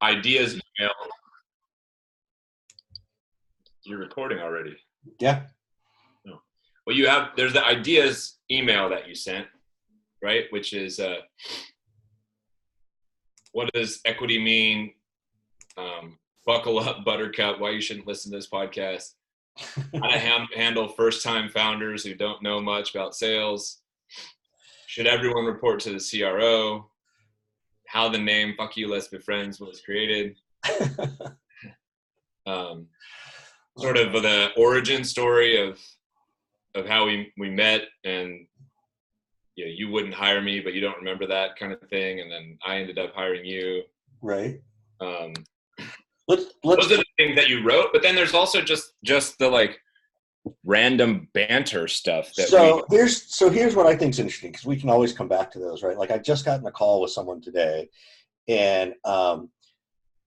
ideas email. You're recording already. Yeah. No. Well, there's the ideas email that you sent, right? Which is, what does equity mean? Buckle up, Buttercup, why you shouldn't listen to this podcast. How to handle first-time founders who don't know much about sales. Should everyone report to the CRO? How the name "Fuck You, Let's Be Friends" was created. Sort of the origin story of how we met, and you wouldn't hire me, but you don't remember that kind of thing, and then I ended up hiring you. Right. Those are the things that you wrote, but then there's also just the like random banter stuff. Here's what I think is interesting, because we can always come back to those, right? Like I just got in a call with someone today, and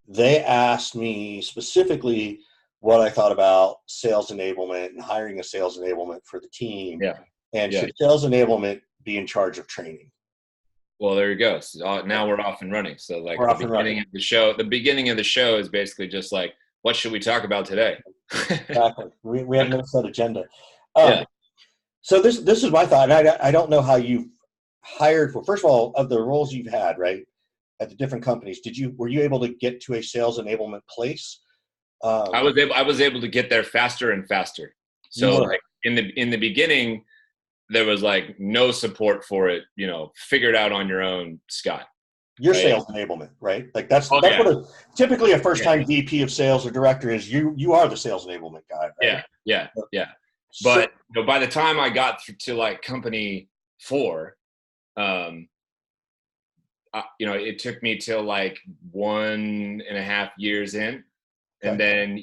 they asked me specifically what I thought about sales enablement and hiring a sales enablement for the team. Yeah. And should sales enablement be in charge of training? Well, there you go. So now we're off and running. So like the beginning of the show is basically just like, what should we talk about today? Exactly. We have no set agenda. So this is my thought. And I don't know how you've hired for, first of all, of the roles you've had, right, at the different companies, were you able to get to a sales enablement place? I was able to get there faster and faster. So like in the beginning, there was like no support for it, figure it out on your own, Scott. Your sales enablement, right? Like that's what typically a first-time VP of sales or director is. You are the sales enablement guy, right? Yeah. But by the time I got to like company 4, it took me till like 1.5 years in, and then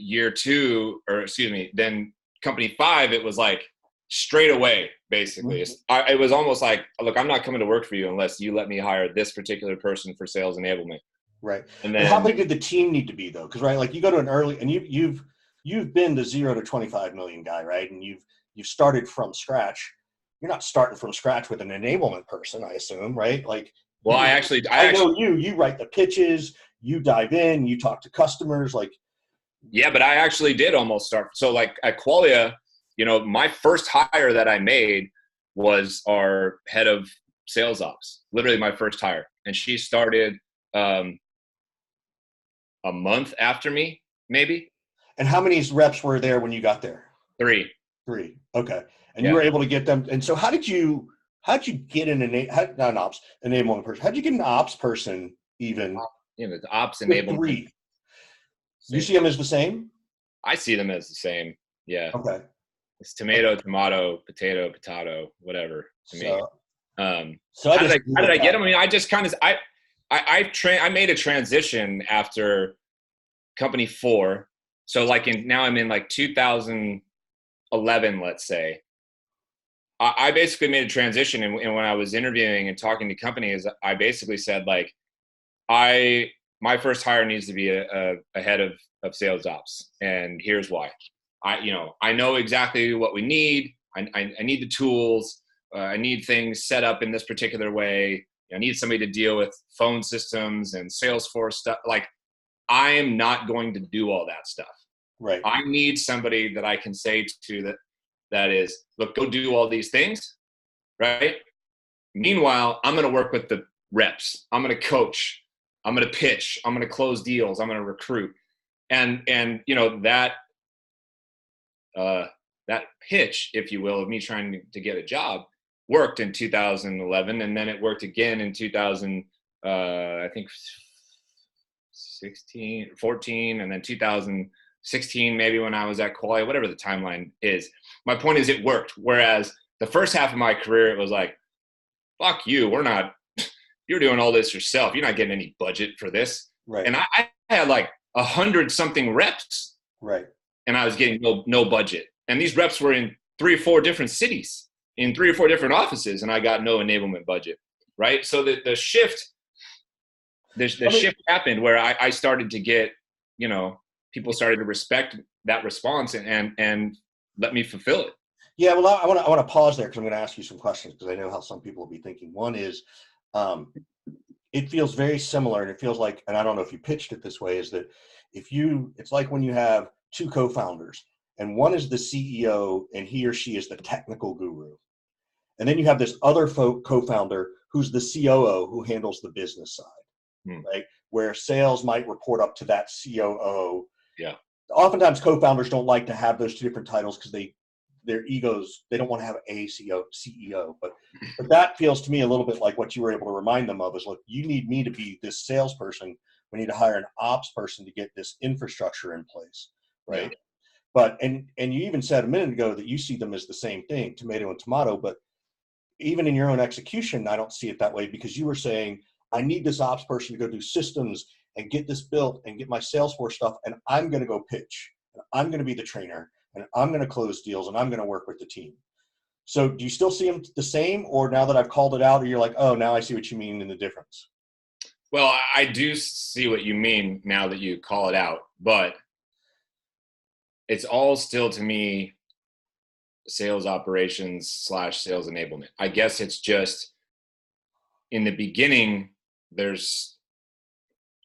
then company 5, it was like straight away, basically. It was almost like, look, I'm not coming to work for you unless you let me hire this particular person for sales enablement. Right. And then, how big did the team need to be though? Because like you go to an early, and you've been the 0 to 25 million guy, right? And you've started from scratch. You're not starting from scratch with an enablement person, I assume, right? Like, well, I know you write the pitches, you dive in, you talk to customers, like. Yeah, but I actually did almost start. So like at Qualia, my first hire that I made was our head of sales ops, literally my first hire. And she started a month after me, maybe. And how many reps were there when you got there? 3. Okay. And you were able to get them. And so how'd you get not an ops enablement person? How'd you get an ops person even? The ops enablement. 3. You see them as the same? I see them as the same. Yeah. Okay. It's tomato, potato, whatever to me. So how did I get them? I mean, I just kind of I made a transition after company 4. So like now I'm in like 2011, let's say. I basically made a transition, and when I was interviewing and talking to companies, I basically said like, my first hire needs to be a head of sales ops, and here's why. I know exactly what we need. I need the tools. I need things set up in this particular way. I need somebody to deal with phone systems and Salesforce stuff. Like, I am not going to do all that stuff. Right. I need somebody that I can say to that is, look, go do all these things, right? Meanwhile, I'm going to work with the reps. I'm going to coach. I'm going to pitch. I'm going to close deals. I'm going to recruit. And that pitch, if you will, of me trying to get a job worked in 2011, and then it worked again in 14, and then 2016 maybe when I was at Qualia, whatever the timeline is. My point is, it worked. Whereas the first half of my career, it was like, fuck you, you're doing all this yourself. You're not getting any budget for this. Right. And I had like 100-something reps. Right. And I was getting no budget. And these reps were in 3 or 4 different cities, in 3 or 4 different offices, and I got no enablement budget. Right. So the shift happened where I started to get, people started to respect that response and let me fulfill it. Yeah. Well, I want to pause there, because I'm going to ask you some questions, because I know how some people will be thinking. One is, it feels very similar, and it feels like, and I don't know if you pitched it this way, is that it's like when you have two co-founders, and one is the CEO and he or she is the technical guru. And then you have this other co-founder who's the COO who handles the business side, right? Where sales might report up to that COO. Yeah. Oftentimes co-founders don't like to have those two different titles because their egos, they don't want to have a CEO, but that feels to me a little bit like what you were able to remind them of is, look, you need me to be this salesperson. We need to hire an ops person to get this infrastructure in place, right? Yeah. But, and you even said a minute ago that you see them as the same thing, tomato and tomato, but even in your own execution, I don't see it that way, because you were saying, I need this ops person to go do systems and get this built and get my Salesforce stuff, and I'm going to go pitch, and I'm going to be the trainer, and I'm going to close deals, and I'm going to work with the team. So do you still see them the same, or now that I've called it out, or you're like, oh, now I see what you mean in the difference? Well, I do see what you mean now that you call it out, but it's all still, to me, sales operations / sales enablement. I guess it's just in the beginning,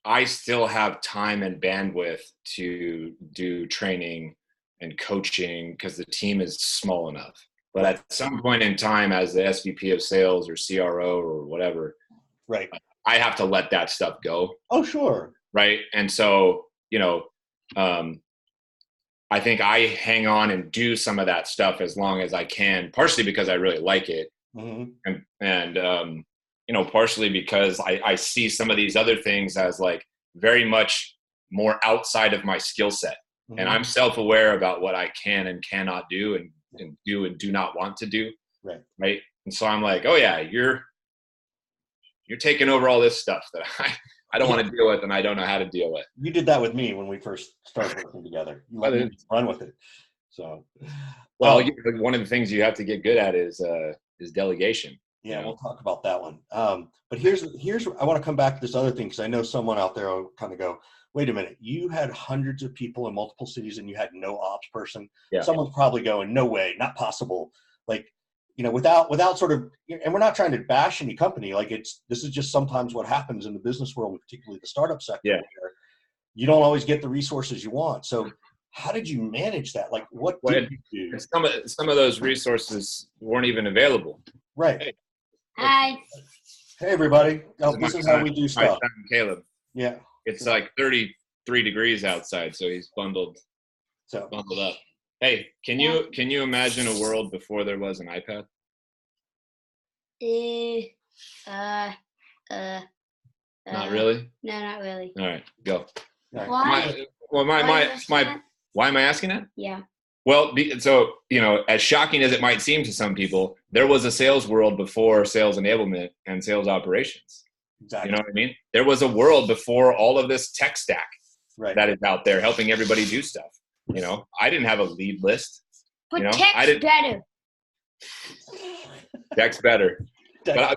I still have time and bandwidth to do training and coaching because the team is small enough. But at some point in time, as the SVP of sales or CRO or whatever, right, I have to let that stuff go. Oh, sure. Right. And so, I think I hang on and do some of that stuff as long as I can, partially because I really like it. Mm-hmm. And partially because I see some of these other things as like very much more outside of my skill set. Mm-hmm. And I'm self-aware about what I can and cannot do and do and do not want to do. Right. Right. And so I'm like, oh yeah, you're taking over all this stuff that I don't want to deal with and I don't know how to deal with. You did that with me when we first started working together. You let me run with it. So, well, one of the things you have to get good at is delegation. Yeah, we'll talk about that one. But here's I want to come back to this other thing, because I know someone out there will kind of go, wait a minute, you had hundreds of people in multiple cities and you had no ops person. Yeah. Someone's probably going, no way, not possible. Like, without sort of, and we're not trying to bash any company. Like, this is just sometimes what happens in the business world, particularly the startup sector, where you don't always get the resources you want. So how did you manage that? Like, what did you do? Some of those resources weren't even available. Right. Hey. Hi. Hey, everybody. This is how we do stuff. My son, Caleb. Yeah. It's like 33 degrees outside, so he's bundled up. Hey, can you imagine a world before there was an iPad? Not really? No, not really. All right, go. Why? Why am I asking that? Yeah. Well, so, as shocking as it might seem to some people, there was a sales world before sales enablement and sales operations. Exactly. You know what I mean? There was a world before all of this tech stack that is out there helping everybody do stuff. I didn't have a lead list. But tech's better. Tech's better. But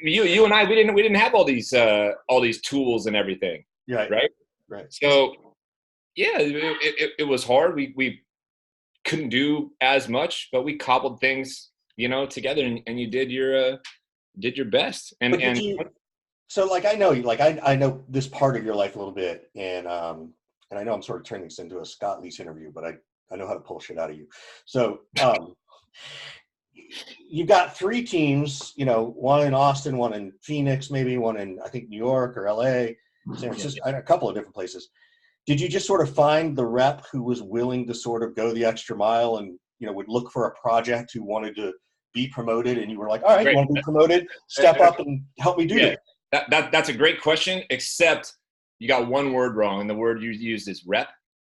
you and I, we didn't have all these tools and everything. Right. So yeah, it was hard. We couldn't do as much, but we cobbled things, together, and you did your best. So like, I know you, like, I know this part of your life a little bit, and I know I'm sort of turning this into a Scott Leese interview, but I know how to pull shit out of you. So you've got 3 teams, one in Austin, one in Phoenix, maybe one in, I think, New York or LA, San Francisco, a couple of different places. Did you just sort of find the rep who was willing to sort of go the extra mile and, would look for a project, who wanted to be promoted, and you were like, all right, you want to be promoted? Step up and help me do this. That's a great question, except you got one word wrong, and the word you used is rep,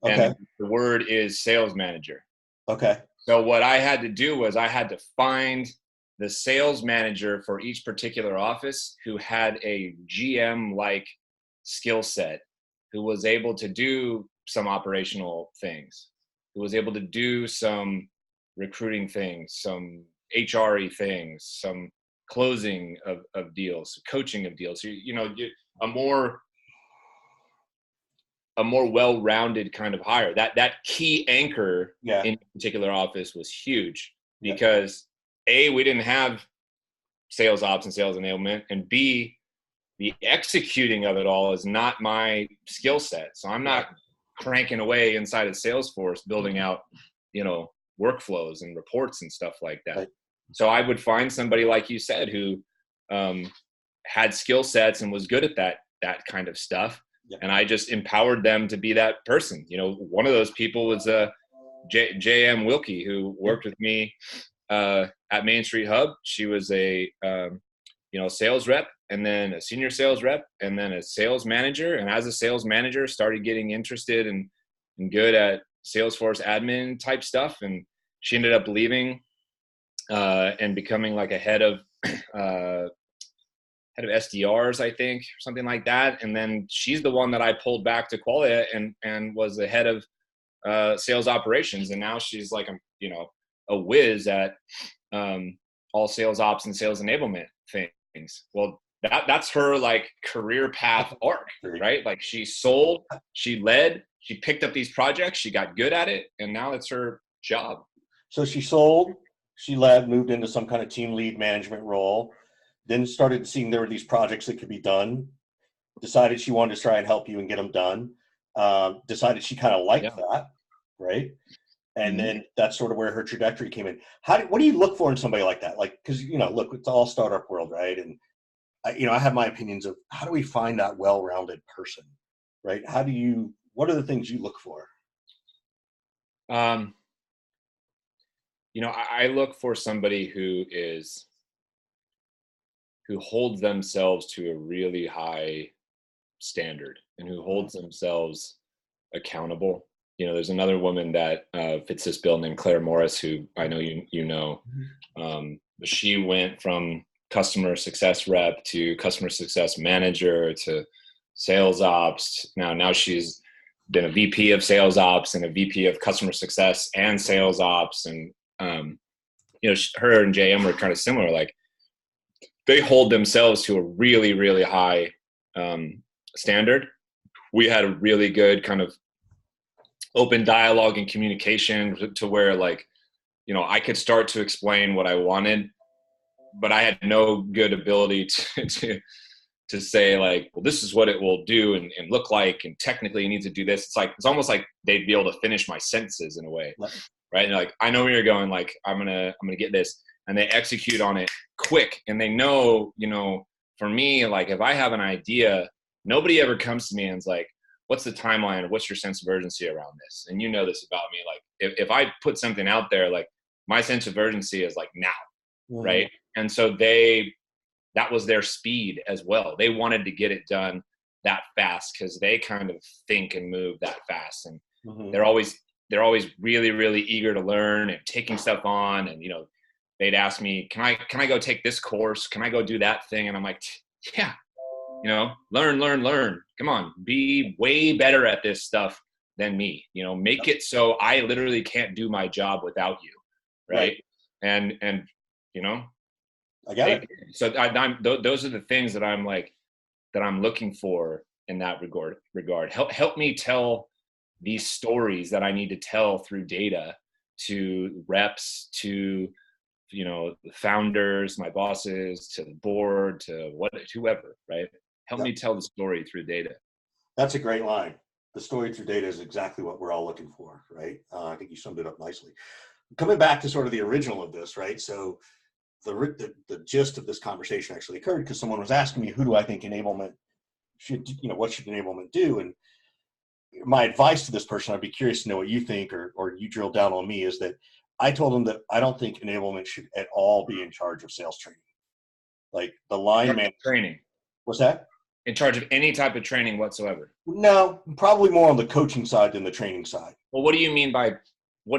and the word is sales manager. Okay. So what I had to do was I had to find the sales manager for each particular office who had a GM-like skill set, who was able to do some operational things, who was able to do some recruiting things, some HR-y things, some closing of deals, coaching of deals. A more well-rounded kind of hire. That key anchor in a particular office was huge, because A, we didn't have sales ops and sales enablement, and B, the executing of it all is not my skill set. So I'm not cranking away inside of Salesforce, building out, workflows and reports and stuff like that. Right. So I would find somebody, like you said, who had skill sets and was good at that kind of stuff. Yeah. And I just empowered them to be that person. One of those people was J.M. Wilkie, who worked with me at Main Street Hub. She was a sales rep, and then a senior sales rep, and then a sales manager. And as a sales manager, started getting interested and good at Salesforce admin type stuff. And she ended up leaving and becoming like a head of SDRs, I think, or something like that. And then she's the one that I pulled back to Qualia and was the head of sales operations. And now she's like a whiz at all sales ops and sales enablement things. Well, that's her like career path arc, right? Like she sold, she led, she picked up these projects, she got good at it, and now it's her job. So she sold, she led, moved into some kind of team lead management role, then started seeing there were these projects that could be done, decided she wanted to try and help you and get them done, decided she kind of liked that, right? And then that's sort of where her trajectory came in. What do you look for in somebody like that? Like, because, look, it's all startup world, right? And, I have my opinions of how do we find that well-rounded person, right? What are the things you look for? I look for somebody who holds themselves to a really high standard and who holds themselves accountable. There's another woman that fits this bill named Claire Morris, who I know you know. She went from customer success rep to customer success manager to sales ops. Now she's been a VP of sales ops and a VP of customer success and sales ops. And, her and JM were kind of similar. Like they hold themselves to a really, really high standard. We had a really good kind of open dialogue and communication to where I could start to explain what I wanted, but I had no good ability to say like, well, this is what it will do and look like, and technically you need to do this. It's almost like they'd be able to finish my sentences in a way, right? And like, I know where you're going, like I'm gonna get this, and they execute on it quick. And they know, for me, like if I have an idea, nobody ever comes to me and is like, what's the timeline or what's your sense of urgency around this? And this about me, like if I put something out there, like my sense of urgency is like now, right? And so that was their speed as well. They wanted to get it done that fast because they kind of think and move that fast. And they're always really, really eager to learn and taking stuff on. And, they'd ask me, can I go take this course? Can I go do that thing? And I'm like, yeah, learn. Come on, be way better at this stuff than me. Make it so I literally can't do my job without you. Right. And I got it. So those are the things that I'm like, that I'm looking for in that regard. Help me tell these stories that I need to tell through data to reps, to, the founders, my bosses, to the board, to whoever, right? Help me tell the story through data. That's a great line. The story through data is exactly what we're all looking for, right? I think you summed it up nicely. Coming back to sort of the original of this, right? So the gist of this conversation actually occurred because someone was asking me, who do I think enablement should, what should enablement do? And my advice to this person, I'd be curious to know what you think, or you drill down on me, is that I told them that I don't think enablement should at all be in charge of sales training. Like the line man training. What's that? In charge of any type of training whatsoever? No, probably more on the coaching side than the training side. Well, what are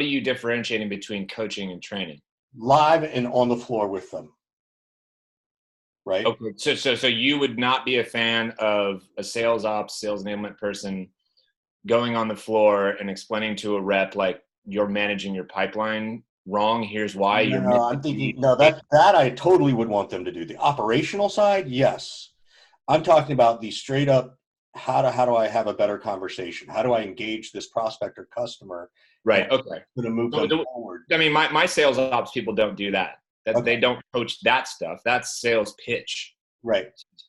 you differentiating between coaching and training? Live and on the floor with them. Right? Okay. So you would not be a fan of a sales ops, sales enablement person going on the floor and explaining to a rep, like, you're managing your pipeline wrong. Here's why. I'm thinking, that I totally would want them to do. The operational side, yes. I'm talking about the straight up, how do I have a better conversation? How do I engage this prospect or customer? Right. Okay. To move them forward. I mean, my sales ops people don't do that. They don't coach that stuff. That's sales pitch. Right.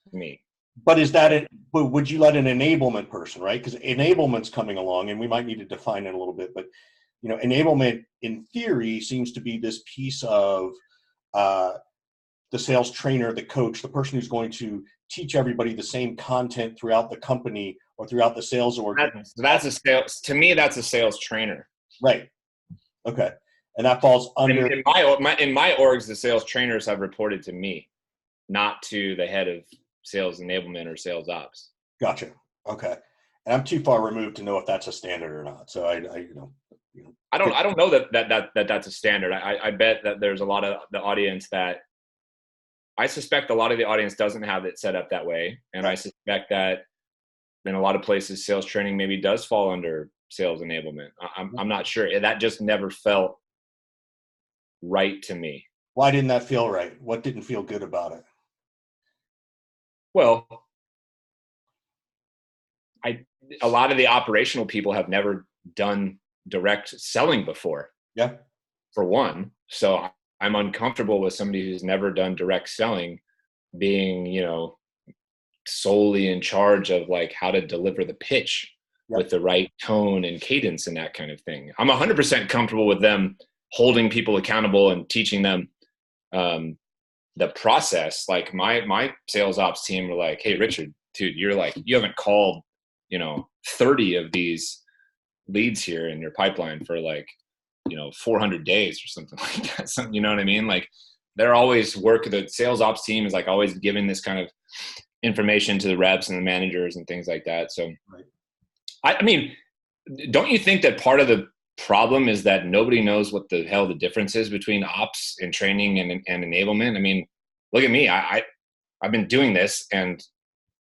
To me. But is that it? But would you let an enablement person, right? Because enablement's coming along, and we might need to define it a little bit. But enablement in theory seems to be this piece of the sales trainer, the coach, the person who's going to teach everybody the same content throughout the company or throughout the sales org. That's a sales. To me, that's a sales trainer. Right. Okay. And that falls under. In my orgs, the sales trainers have reported to me, not to the head of sales enablement or sales ops. Gotcha. Okay. And I'm too far removed to know if that's a standard or not. So I don't know that's a standard. I bet that there's a lot of the audience that I suspect a lot of the audience doesn't have it set up that way. And I suspect that in a lot of places, sales training maybe does fall under sales enablement. I'm not sure. That just never felt right to me. Why didn't that feel right? What didn't feel good about it? Well, a lot of the operational people have never done direct selling before. Yeah. For one. So I'm uncomfortable with somebody who's never done direct selling being, solely in charge of like how to deliver the pitch with the right tone and cadence and that kind of thing. I'm 100% comfortable with them holding people accountable and teaching them the process. Like my sales ops team were like, hey, Richard, dude, you haven't called, 30 of these leads here in your pipeline for 400 days or something like that. You know what I mean? Like they're always the sales ops team is like always giving this kind of information to the reps and the managers and things like that. So I mean, don't you think that part of the problem is that nobody knows what the hell the difference is between ops and training and enablement? I mean, look at me. I've been doing this, and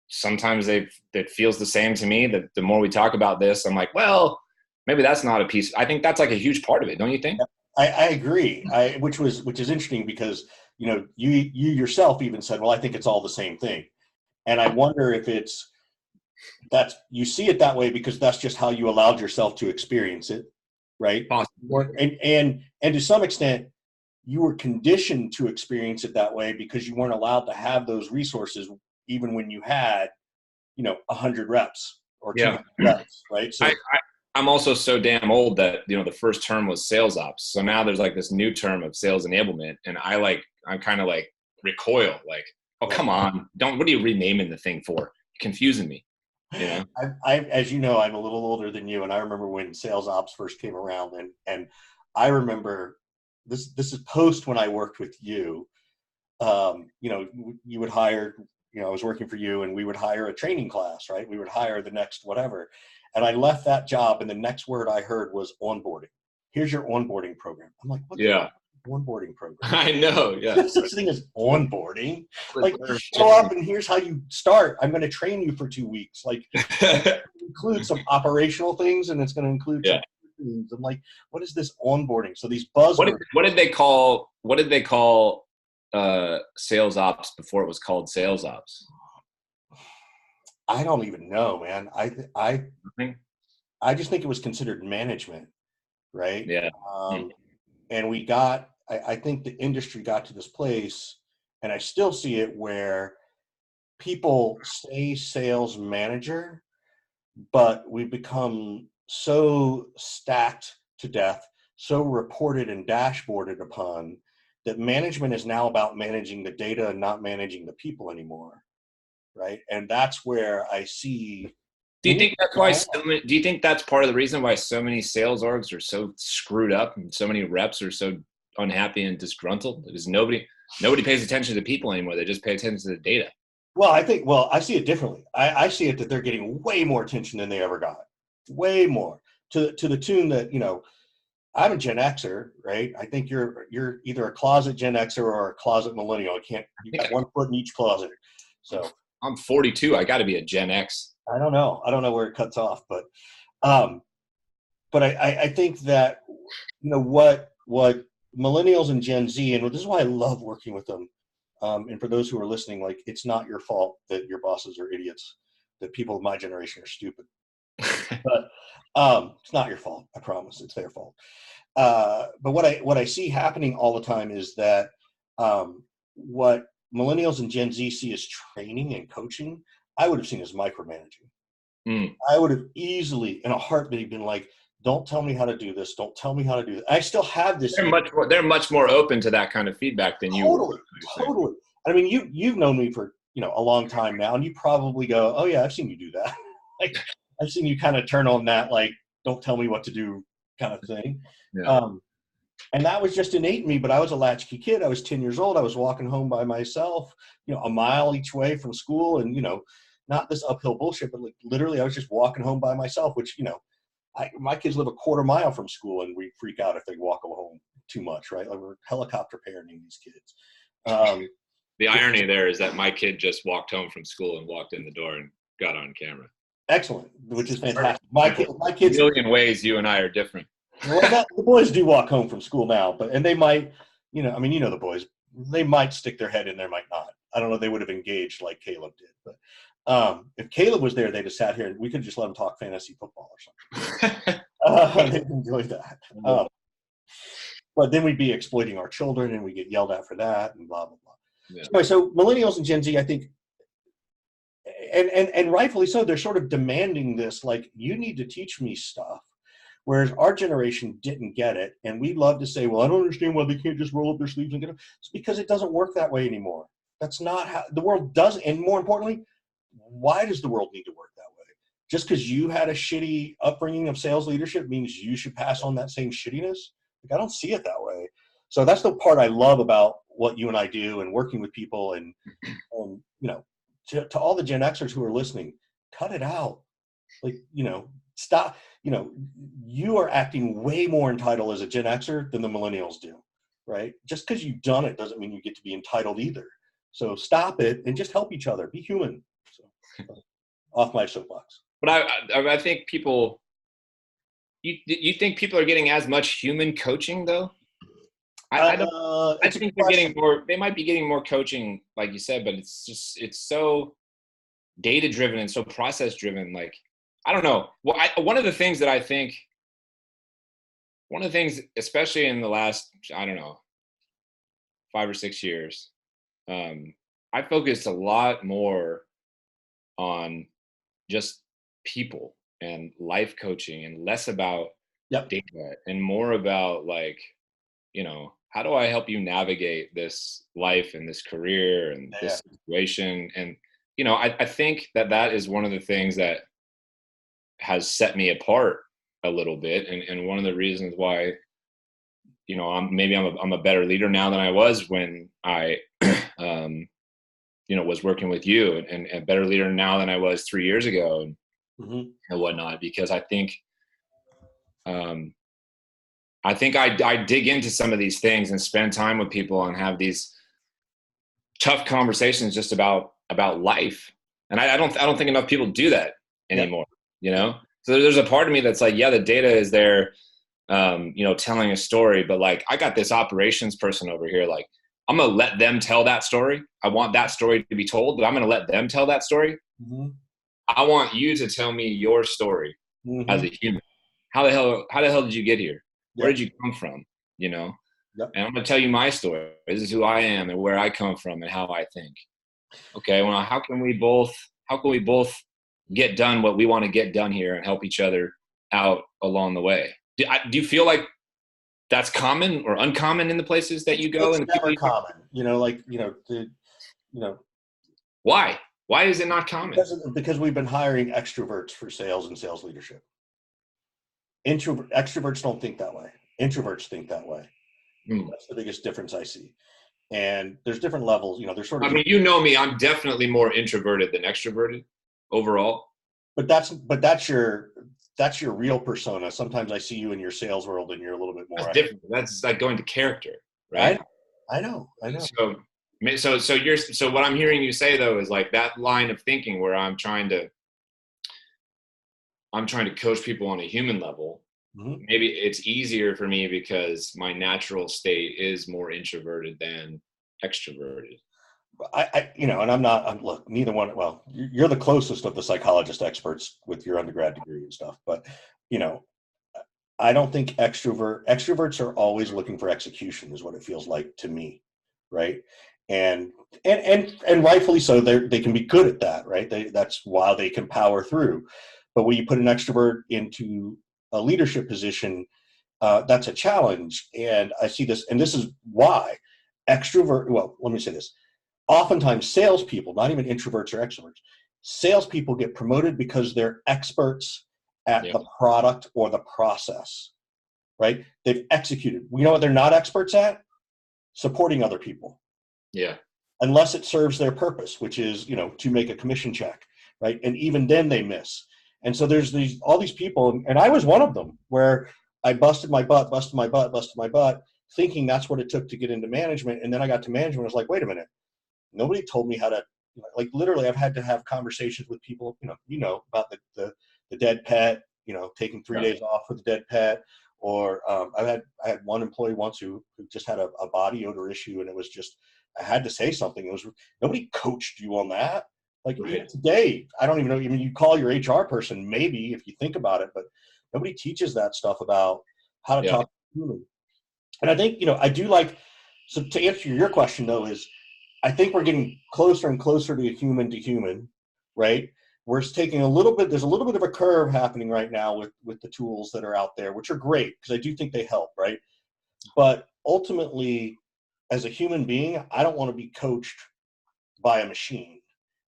sometimes it feels the same to me. That the more we talk about this, I'm like, well, maybe that's not a piece. I think that's like a huge part of it. Don't you think? I agree. Which is interesting because, you yourself even said, well, I think it's all the same thing. And I wonder if you see it that way because that's just how you allowed yourself to experience it. Right. Possibly. And to some extent, you were conditioned to experience it that way because you weren't allowed to have those resources, even when you had, 100 reps or 200 reps. Right. So I'm also so damn old that, the first term was sales ops. So now there's like this new term of sales enablement. And I'm kind of like recoil, like, oh, come on. What are you renaming the thing for? You're confusing me. As you know, I'm a little older than you. And I remember when sales ops first came around and I remember this is post when I worked with you, you would hire, I was working for you and we would hire a training class, right? We would hire the next whatever. And I left that job and the next word I heard was onboarding. Here's your onboarding program. I'm like, what? Yeah. Onboarding program. I know. Yeah. There's such thing as onboarding. Like, show up and here's how you start. I'm going to train you for 2 weeks. Like, include some operational things and it's going to include some things. I'm like, what is this onboarding? So these buzzwords. What did they call sales ops before it was called sales ops? I don't even know, man. I just think it was considered management, right? Yeah. And I think the industry got to this place, and I still see it where people say sales manager, but we become so stacked to death, so reported and dashboarded upon that management is now about managing the data and not managing the people anymore. Right. And that's where I see. Do you think that's why? Do you think that's part of the reason why so many sales orgs are so screwed up and so many reps are so unhappy and disgruntled? Because nobody pays attention to people anymore. They just pay attention to the data. Well, I see it differently. I see it that they're getting way more attention than they ever got. Way more to the tune that, I'm a Gen Xer, right? I think you're either a closet Gen Xer or a closet millennial. You got one foot in each closet. So I'm 42. I got to be a Gen X. I don't know where it cuts off, but I think that, what millennials and Gen Z, and this is why I love working with them. And for those who are listening, like, it's not your fault that your bosses are idiots, that people of my generation are stupid, but it's not your fault. I promise it's their fault. But what I see happening all the time is that what millennials and Gen Z see as training and coaching, I would have seen as micromanaging. Mm. I would have easily, in a heartbeat, been like, don't tell me how to do this. Don't tell me how to do this. I still have this. They're much more open to that kind of feedback than you were. Totally. I mean, you've known me for, a long time now, and you probably go, oh yeah, I've seen you do that. Like, I've seen you kind of turn on that, like, don't tell me what to do kind of thing. Yeah. And that was just innate in me, but I was a latchkey kid. I was 10 years old. I was walking home by myself, a mile each way from school, and, not this uphill bullshit, but like literally I was just walking home by myself, which, my kids live a quarter mile from school, and we freak out if they walk home too much, right? Like, we're helicopter parenting these kids. The irony there is that my kid just walked home from school and walked in the door and got on camera. Excellent, which is fantastic. My kids, a million ways you and I are different. Well, the boys do walk home from school now, and they might, the boys, they might stick their head in there, might not. I don't know. They would have engaged like Caleb did, but if Caleb was there, they'd have sat here and we could just let them talk fantasy football or something. They'd enjoy that. But then we'd be exploiting our children, and we get yelled at for that, and blah blah blah. Yeah. Anyway, so millennials and Gen Z, I think, and rightfully so, they're sort of demanding this, like, you need to teach me stuff. Whereas our generation didn't get it, and we love to say, well, I don't understand why they can't just roll up their sleeves and get it. It's because it doesn't work that way anymore. That's not how the world does. And more importantly, why does the world need to work that way? Just because you had a shitty upbringing of sales leadership means you should pass on that same shittiness? Like, I don't see it that way. So that's the part I love about what you and I do and working with people, and to all the Gen Xers who are listening, cut it out. Like, stop. You are acting way more entitled as a Gen Xer than the millennials do, right? Just because you've done it doesn't mean you get to be entitled either. So stop it and just help each other. Be human. So, off my soapbox. But I think people, you think people are getting as much human coaching though? I don't. I think they're getting more. They might be getting more coaching, like you said, but it's so data driven and so process driven. Like, I don't know. Well, one of the things, especially in the last, I don't know, 5 or 6 years, I focused a lot more on just people and life coaching, and less about data and more about, like, how do I help you navigate this life and this career and this situation? And, I think that is one of the things that has set me apart a little bit. And one of the reasons why, I'm a better leader now than I was when I, was working with you, and a better leader now than I was 3 years ago, and whatnot, because I think I dig into some of these things and spend time with people and have these tough conversations just about life. And I don't think enough people do that anymore, So there's a part of me that's like, yeah, the data is there, telling a story, but like, I got this operations person over here, like, I'm going to let them tell that story. I want that story to be told, but I'm going to let them tell that story. Mm-hmm. I want you to tell me your story as a human. How the hell did you get here? Where did you come from? And I'm going to tell you my story. This is who I am and where I come from and how I think. Okay. Well, how can we both get done what we want to get done here and help each other out along the way? Do you feel like that's common or uncommon in the places that you go? It's never common, Why? Why is it not common? Because we've been hiring extroverts for sales and sales leadership. Extroverts don't think that way. Introverts think that way. That's the biggest difference I see. And there's different levels, there's sort of. I mean, me, I'm definitely more introverted than extroverted overall. But that's your real persona. Sometimes I see you in your sales world and you're a little bit more. That's different. That's like going to character, right? I know. So what I'm hearing you say though is like that line of thinking where I'm trying to coach people on a human level. Mm-hmm. Maybe it's easier for me because my natural state is more introverted than extroverted. Look, neither one. Well, you're the closest of the psychologist experts with your undergrad degree and stuff, but I don't think extroverts are always looking for execution is what it feels like to me. Right. and rightfully so. They can be good at that, right? That's why they can power through. But when you put an extrovert into a leadership position, that's a challenge. And I see this, and this is why extrovert. Well, let me say this. Oftentimes, salespeople, not even introverts or extroverts, salespeople get promoted because they're experts at the product or the process, right? They've executed. You know what they're not experts at? Supporting other people. Yeah. Unless it serves their purpose, which is, to make a commission check, right? And even then they miss. And so there's all these people, and I was one of them, where I busted my butt, thinking that's what it took to get into management. And then I got to management. I was like, wait a minute. Nobody told me how to, like, literally I've had to have conversations with people, about the dead pet, taking 3 days off for the dead pet. Or I had one employee once who just had a body odor issue, and it was just, I had to say something. It was, nobody coached you on that. Like today, I don't even know. I mean, you call your HR person, maybe, if you think about it, but nobody teaches that stuff about how to talk to humans. And I think, I do like, so to answer your question though, is I think we're getting closer and closer to human, right? We're taking there's a little bit of a curve happening right now with the tools that are out there, which are great because I do think they help, right? But ultimately, as a human being, I don't want to be coached by a machine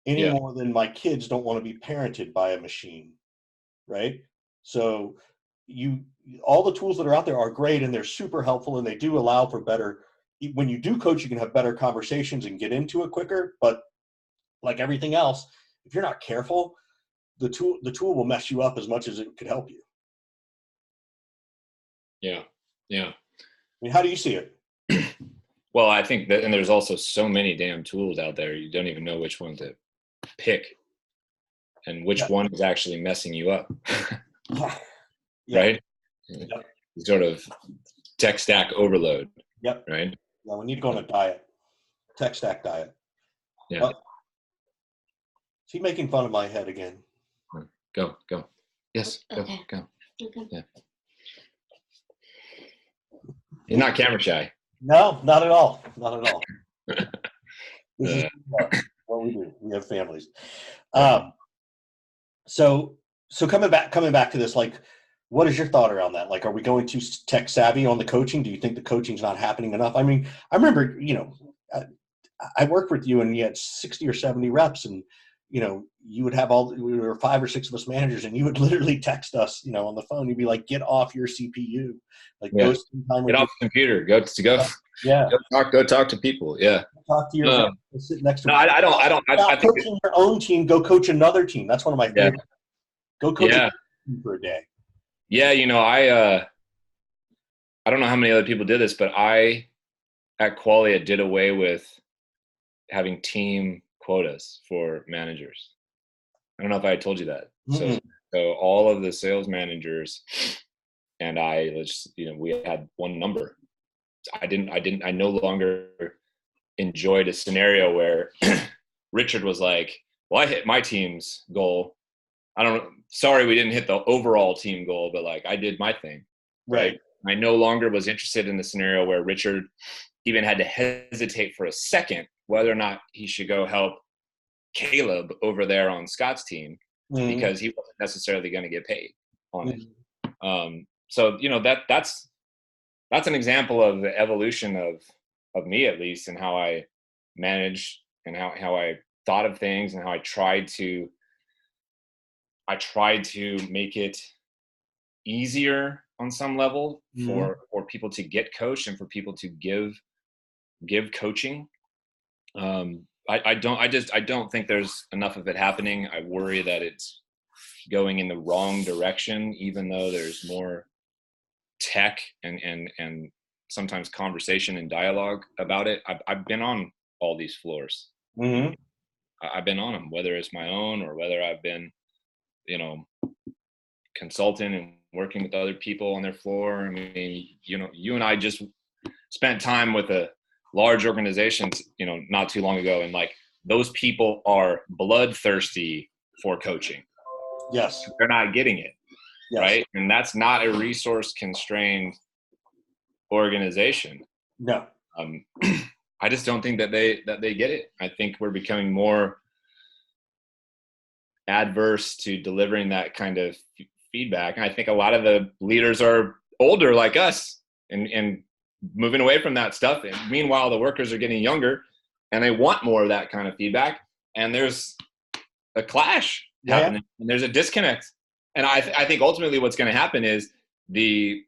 any more than my kids don't want to be parented by a machine, right? So all the tools that are out there are great, and they're super helpful, and they do allow for better. When you do coach, you can have better conversations and get into it quicker. But like everything else, if you're not careful, the tool will mess you up as much as it could help you. Yeah. I mean, how do you see it? Well, I think that, and there's also so many damn tools out there, you don't even know which one to pick and which one is actually messing you up. Right? Yep. Sort of tech stack overload. Yep. Right? Yeah, we need to go on a diet. Tech stack diet. Yeah. Well, is he making fun of my head again? Go. Yes, Okay. Go. Okay. Yeah. You're not camera shy. No, not at all. This is what we do. We have families. So coming back to this, like, what is your thought around that? Like, are we going too tech savvy on the coaching? Do you think the coaching's not happening enough? I mean, I remember, I worked with you and you had 60 or 70 reps, and, you would have we were 5 or 6 of us managers, and you would literally text us, on the phone. You'd be like, get off your CPU. Like, go spend time with get off the computer. Go talk to people. Yeah. Talk to your sit next to. No, I don't. I think coaching your own team. Go coach another team. That's one of my favorite. Go coach a team for a day. Yeah, I don't know how many other people did this, but I at Qualia did away with having team quotas for managers. I don't know if I told you that. Mm-hmm. So all of the sales managers and we had one number. I no longer enjoyed a scenario where Richard was like, well, I hit my team's goal. Sorry, we didn't hit the overall team goal, but like I did my thing. Right. I no longer was interested in the scenario where Richard even had to hesitate for a second whether or not he should go help Caleb over there on Scott's team, because he wasn't necessarily going to get paid on it. So, that's an example of the evolution of me, at least, and how I manage and how I thought of things, and how I tried to make it easier on some level for people to get coached and for people to give coaching. I don't think there's enough of it happening. I worry that it's going in the wrong direction, even though there's more tech and sometimes conversation and dialogue about it. I've been on all these floors. Mm-hmm. I've been on them, whether it's my own or whether I've been, consulting and working with other people on their floor. I mean, you and I just spent time with a large organizations, not too long ago, and like those people are bloodthirsty for coaching. Yes. They're not getting it. Yes. Right. And that's not a resource constrained organization. No. I just don't think that they get it. I think we're becoming more adverse to delivering that kind of feedback. And I think a lot of the leaders are older like us and moving away from that stuff. And meanwhile, the workers are getting younger and they want more of that kind of feedback. And there's a clash happening and there's a disconnect. And I think ultimately what's going to happen is the,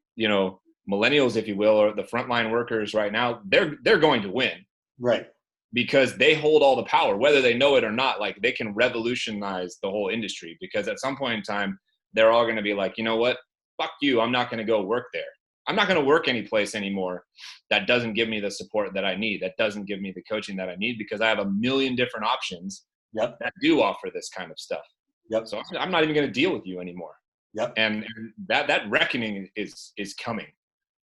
millennials, if you will, or the frontline workers right now, they're going to win. Right. Because they hold all the power, whether they know it or not. Like, they can revolutionize the whole industry, because at some point in time, they're all going to be like, you know what? Fuck you. I'm not going to go work there. I'm not going to work any place anymore that doesn't give me the support that I need, that doesn't give me the coaching that I need, because I have a million different options that do offer this kind of stuff. So I'm not even going to deal with you anymore. And that reckoning is coming.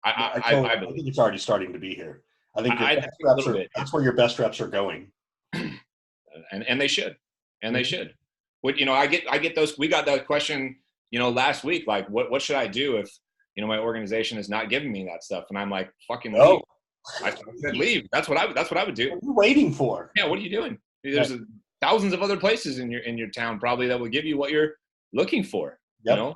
I think it's already starting to be here. I think that's where your best reps are going. And they should. And they should. What, I get those, we got that question, last week, like, what should I do if, my organization is not giving me that stuff? And I'm like, fucking leave. I said, leave. That's what I would do. What are you waiting for? Yeah. What are you doing? There's thousands of other places in your town probably that will give you what you're looking for. The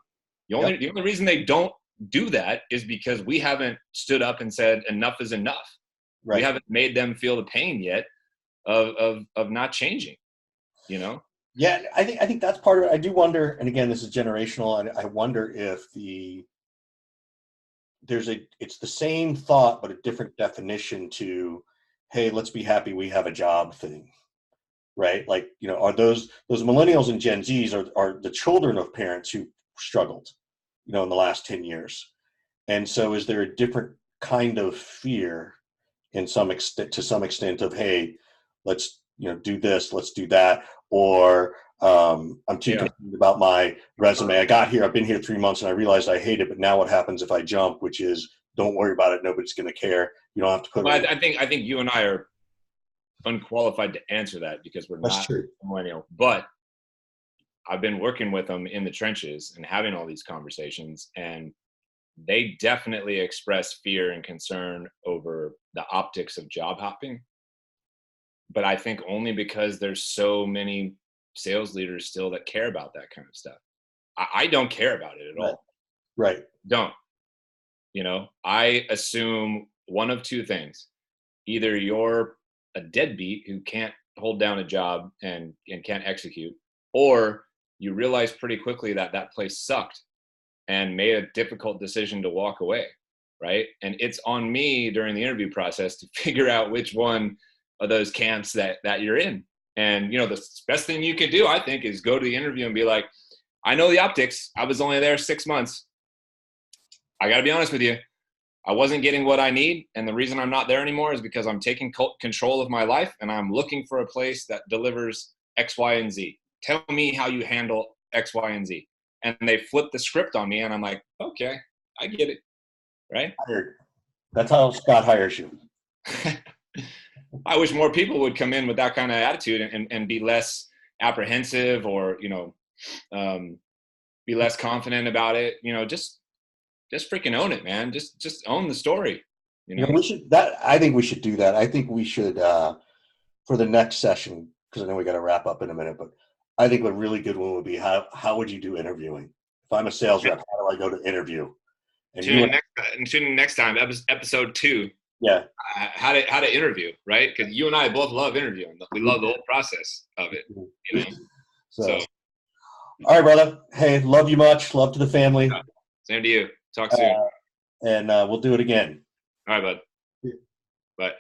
only reason they don't do that is because we haven't stood up and said enough is enough. We haven't made them feel the pain yet of not changing, Yeah, I think that's part of it. I do wonder, and again, this is generational, and I wonder if it's the same thought but a different definition to, hey, let's be happy we have a job thing, right? Like, are those millennials and Gen Zs are the children of parents who struggled, in the last 10 years. And so is there a different kind of fear to some extent of, hey, let's, do this, let's do that, or I'm too concerned about my resume. I got here, I've been here 3 months and I realized I hate it, but now what happens if I jump, which is, don't worry about it. Nobody's going to care. You don't have to put I think you and I are unqualified to answer that, because we're not millennial, but I've been working with them in the trenches and having all these conversations, and they definitely express fear and concern over the optics of job hopping. But I think only because there's so many sales leaders still that care about that kind of stuff. I don't care about it at all. Right. Don't. I assume one of two things. Either you're a deadbeat who can't hold down a job and can't execute, or you realize pretty quickly that place sucked and made a difficult decision to walk away, right? And it's on me during the interview process to figure out which one of those camps that you're in. And, the best thing you can do, I think, is go to the interview and be like, I know the optics. I was only there 6 months. I got to be honest with you. I wasn't getting what I need. And the reason I'm not there anymore is because I'm taking control of my life and I'm looking for a place that delivers X, Y, and Z. Tell me how you handle X, Y, and Z. And they flip the script on me and I'm like, okay, I get it. Right? That's how Scott hires you. I wish more people would come in with that kind of attitude and be less apprehensive, or, be less confident about it. Just freaking own it, man. Just own the story. I think we should do that. I think we should, for the next session, because I know we got to wrap up in a minute, but I think a really good one would be how would you do interviewing? If I'm a sales rep, how do I go to interview? And tune in next time, episode 2. Yeah. How to interview, right? Because you and I both love interviewing. We love the whole process of it. So. All right, brother. Hey, love you much. Love to the family. Same to you. Talk soon. And we'll do it again. All right, bud. Bye.